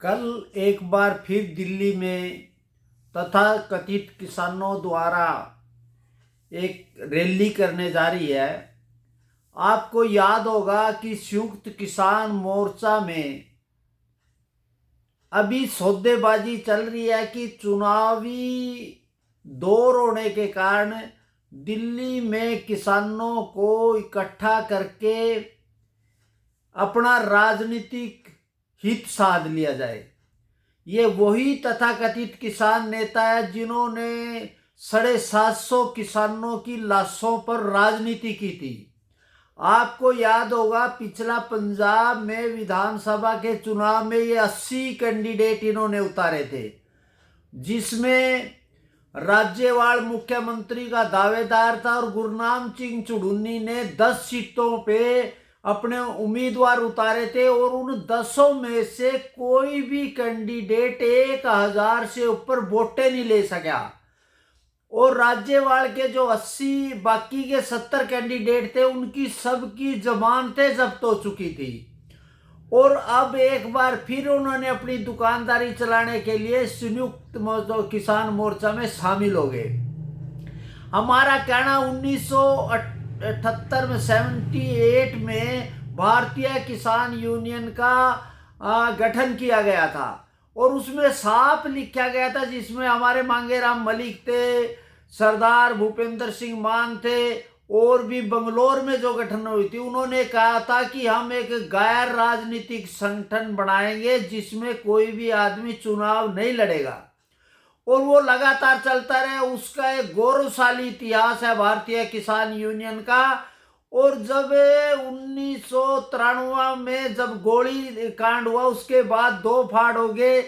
कल एक बार फिर दिल्ली में तथाकथित किसानों द्वारा एक रैली करने जा रही है। आपको याद होगा कि संयुक्त किसान मोर्चा में अभी सौदेबाजी चल रही है कि चुनावी दौर होने के कारण दिल्ली में किसानों को इकट्ठा करके अपना राजनीतिक हित साध लिया जाए। ये वही तथाकथित किसान नेता है जिन्होंने 750 किसानों की लाशों पर राजनीति की थी। आपको याद होगा पिछला पंजाब में विधानसभा के चुनाव में ये 80 कैंडिडेट इन्होंने उतारे थे, जिसमें राज्यपाल मुख्यमंत्री का दावेदार था और गुरनाम सिंह चुड़ूनी ने 10 सीटों पे अपने उम्मीदवार उतारे थे और उन 10 में से कोई भी कैंडिडेट 1000 से ऊपर वोटें नहीं ले सका और राज्यपाल के जो 80 बाकी के 70 कैंडिडेट थे उनकी सबकी जमानतें जब्त हो चुकी थी और अब एक बार फिर उन्होंने अपनी दुकानदारी चलाने के लिए संयुक्त किसान मोर्चा में शामिल हो गए। हमारा कहना 1978 में 78 में भारतीय किसान यूनियन का गठन किया गया था और उसमें साफ लिखा गया था, जिसमें हमारे मांगेराम मलिक थे, सरदार भूपेंद्र सिंह मान थे और भी बंगलोर में जो गठन हुई थी, उन्होंने कहा था कि हम एक गैर राजनीतिक संगठन बनाएंगे जिसमें कोई भी आदमी चुनाव नहीं लड़ेगा और वो लगातार चलता रहे। उसका एक गौरवशाली इतिहास है भारतीय किसान यूनियन का। और जब 1993 में जब गोली कांड हुआ उसके बाद दो फाड़ हो गए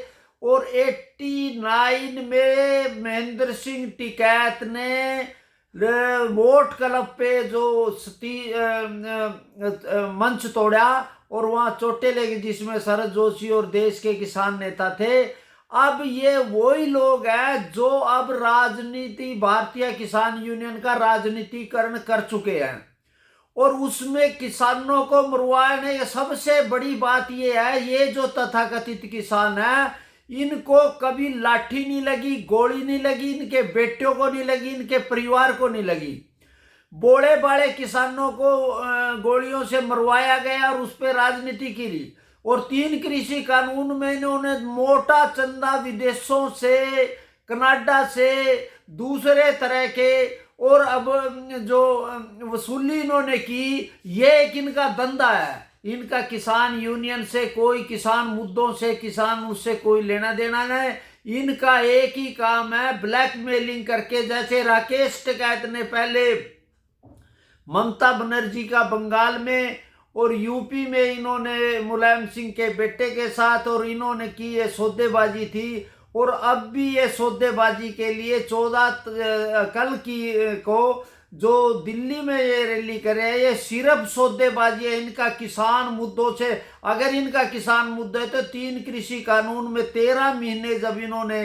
और 89 में महेंद्र सिंह टिकैत ने वोट क्लब पे जो मंच तोड़ा और वहां चोटें लगी, जिसमें शरद जोशी और देश के किसान नेता थे। अब ये वही लोग हैं जो अब राजनीति भारतीय किसान यूनियन का राजनीतिकरण कर चुके हैं और उसमें किसानों को मरवाने। सबसे बड़ी बात ये है, ये जो तथाकथित किसान है इनको कभी लाठी नहीं लगी, गोली नहीं लगी, इनके बेटियों को नहीं लगी, इनके परिवार को नहीं लगी। बोले बाले किसानों को गोलियों से मरवाया गया और उस पर राजनीति की। और 3 कृषि कानून में इन्होंने मोटा चंदा विदेशों से, कनाडा से, दूसरे तरह के और अब जो वसूली इन्होंने की, ये एक इनका धंधा है। इनका किसान यूनियन से कोई, किसान मुद्दों से, किसान उससे कोई लेना देना नहीं। इनका एक ही काम है, ब्लैकमेलिंग करके, जैसे राकेश टिकैत ने पहले ममता बनर्जी का बंगाल में और यूपी में इन्होंने मुलायम सिंह के बेटे के साथ और इन्होंने की ये सौदेबाजी थी। और अब भी ये सौदेबाजी के लिए 14 कल की को जो दिल्ली में ये रैली करे, ये सिर्फ सौदेबाजी है। इनका किसान मुद्दों से, अगर इनका किसान मुद्दे तो 3 कृषि कानून में 13 महीने जब इन्होंने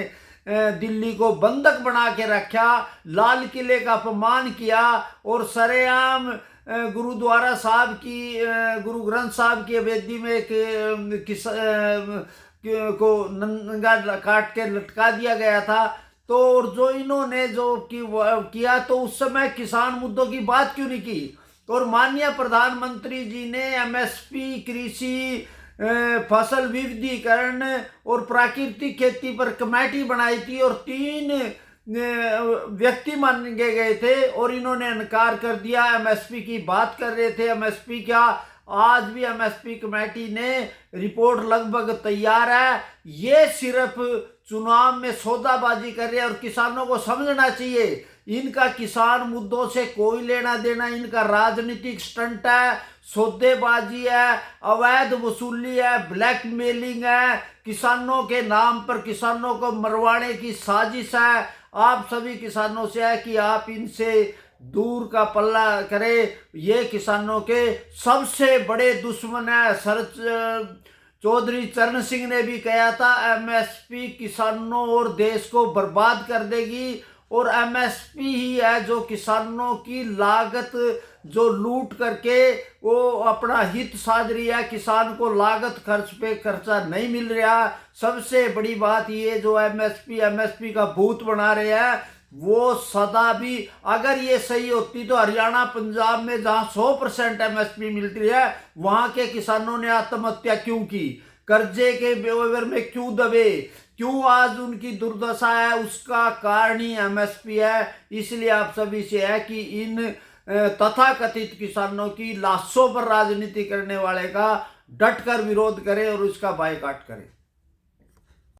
दिल्ली को बंधक बना के रखा, लाल किले का अपमान किया और सरेआम गुरुद्वारा साहब की, गुरु ग्रंथ साहब की वेदी में को नंगा काट के लटका दिया गया था। तो और जो इन्होंने जो किया तो उस समय किसान मुद्दों की बात क्यों नहीं की। और माननीय प्रधानमंत्री जी ने एमएसपी, कृषि, फसल विविधीकरण और प्राकृतिक खेती पर कमेटी बनाई थी और 3 व्यक्ति माने गए थे और इन्होंने इनकार कर दिया। एमएसपी की बात कर रहे थे, एमएसपी क्या, आज भी एमएसपी कमेटी ने रिपोर्ट लगभग तैयार है। ये सिर्फ चुनाव में सौदाबाजी कर रहे हैं और किसानों को समझना चाहिए इनका किसान मुद्दों से कोई लेना देना, इनका राजनीतिक स्टंट है, सौदेबाजी है, अवैध वसूली है, ब्लैकमेलिंग है, किसानों के नाम पर किसानों को मरवाने की साजिश है। आप सभी किसानों से है कि आप इनसे दूर का पल्ला करें। ये किसानों के सबसे बड़े दुश्मन है। शरद चौधरी चरण सिंह ने भी कहा था एमएसपी किसानों और देश को बर्बाद कर देगी और एमएसपी ही है जो किसानों की लागत जो लूट करके वो अपना हित साध रही है। किसान को लागत खर्च पे खर्चा नहीं मिल रहा। सबसे बड़ी बात ये जो एमएसपी का भूत बना रहे हैं वो सदा भी, अगर ये सही होती तो हरियाणा पंजाब में जहां 100% एमएसपी मिलती है वहां के किसानों ने आत्महत्या क्यों की, कर्जे के बेवर में क्यों दबे, क्यों आज उनकी दुर्दशा है, उसका कारण ही एमएसपी है। इसलिए आप सभी से है कि इन तथाकथित किसानों की लाशों पर राजनीति करने वाले का डटकर विरोध करें और उसका बायकॉट करें।